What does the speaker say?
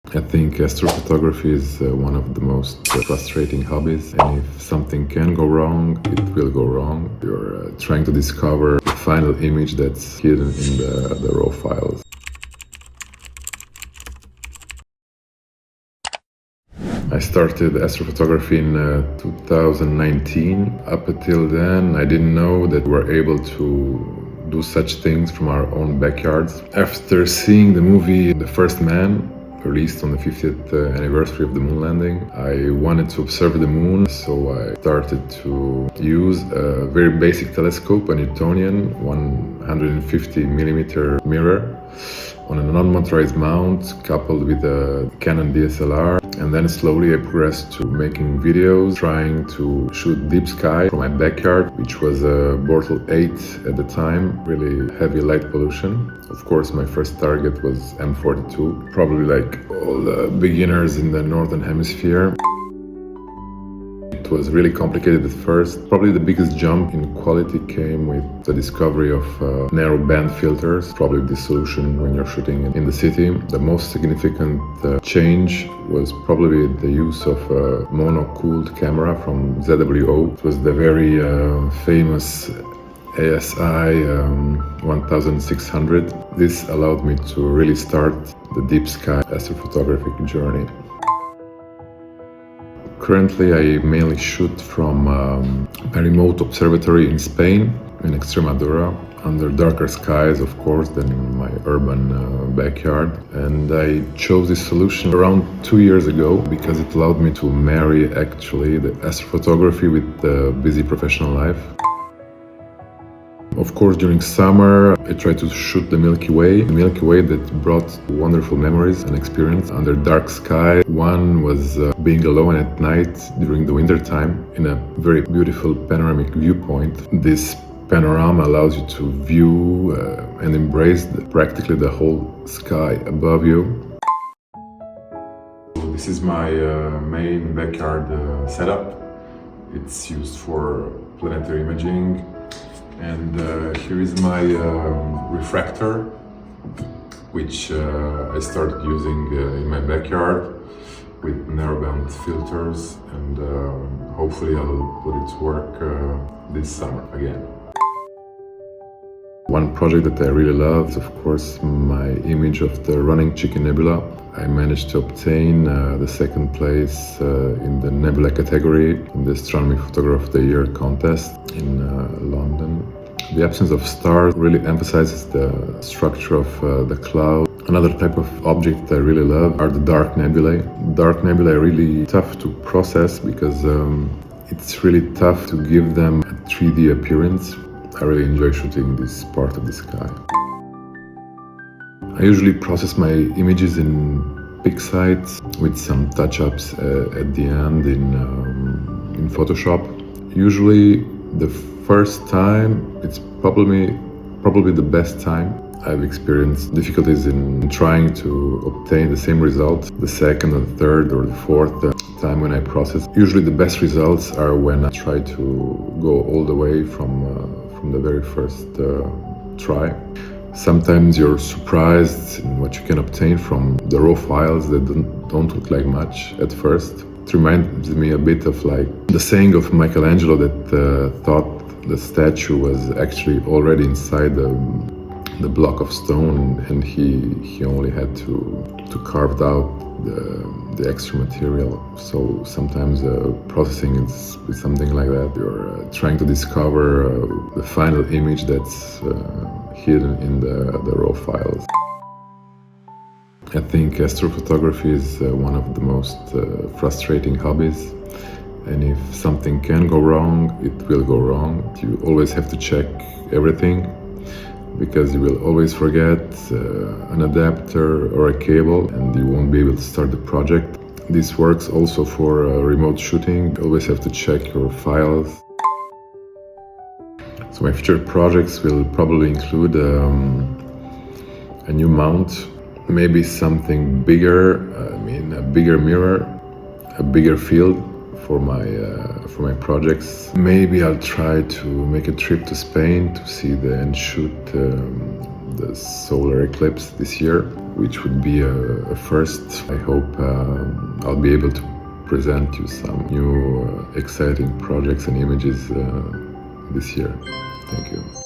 I think astrophotography is one of the most frustrating hobbies, and if something can go wrong, it will go wrong. You're trying to discover the final image that's hidden in the raw files. I started astrophotography in 2019. Up until then, I didn't know that we're able to do such things from our own backyards. After seeing the movie The First Man, released on the 50th anniversary of the moon landing, I wanted to observe the moon, so I started to use a very basic telescope, a Newtonian 150 millimeter mirror on a non-motorized mount coupled with a Canon DSLR, and then slowly I progressed to making videos, trying to shoot deep sky from my backyard, which was a Bortle 8 at the time, really heavy light pollution. Of course, my first target was M42, probably like all the beginners in the Northern Hemisphere. It was really complicated at first. Probably the biggest jump in quality came with the discovery of narrow band filters, probably the solution when you're shooting in the city. The most significant change was probably the use of a mono-cooled camera from ZWO. It was the very famous ASI 1600. This allowed me to really start the deep sky astrophotographic journey. Currently, I mainly shoot from a remote observatory in Spain, in Extremadura, under darker skies, of course, than in my urban backyard. And I chose this solution around 2 years ago because it allowed me to marry actually the astrophotography with the busy professional life. Of course, during summer, I tried to shoot the Milky Way that brought wonderful memories and experience under dark sky. One was being alone at night during the winter time in a very beautiful panoramic viewpoint. This panorama allows you to view and embrace practically the whole sky above you. This is my main backyard setup. It's used for planetary imaging. And here is my refractor, which I started using in my backyard with narrowband filters, and hopefully I'll put it to work this summer again. One project that I really love is, of course, my image of the running chicken nebula. I managed to obtain the second place in the nebula category in the Astronomy Photographer of the Year contest in London. The absence of stars really emphasizes the structure of the cloud. Another type of object that I really love are the dark nebulae. Dark nebulae are really tough to process because it's really tough to give them a 3D appearance. I really enjoy shooting this part of the sky. I usually process my images in PicSight with some touch-ups at the end in Photoshop. Usually the first time, it's probably the best time. I've experienced difficulties in trying to obtain the same result the second or the third or the fourth time when I process. Usually the best results are when I try to go all the way from the very first try. Sometimes you're surprised in what you can obtain from the raw files that don't look like much at first. It reminds me a bit of like the saying of Michelangelo that thought the statue was actually already inside the block of stone, and he only had to carve out the extra material. So sometimes processing is something like that. You're trying to discover the final image that's hidden in the raw files. I think astrophotography is one of the most frustrating hobbies. And if something can go wrong, it will go wrong. You always have to check everything, because you will always forget an adapter or a cable, and you won't be able to start the project. This works also for remote shooting. You always have to check your files. So my future projects will probably include a new mount, maybe something bigger, a bigger mirror, a bigger field for my projects. Maybe I'll try to make a trip to Spain to see and shoot the solar eclipse this year, which would be a first. I hope I'll be able to present you some new exciting projects and images this year. Thank you.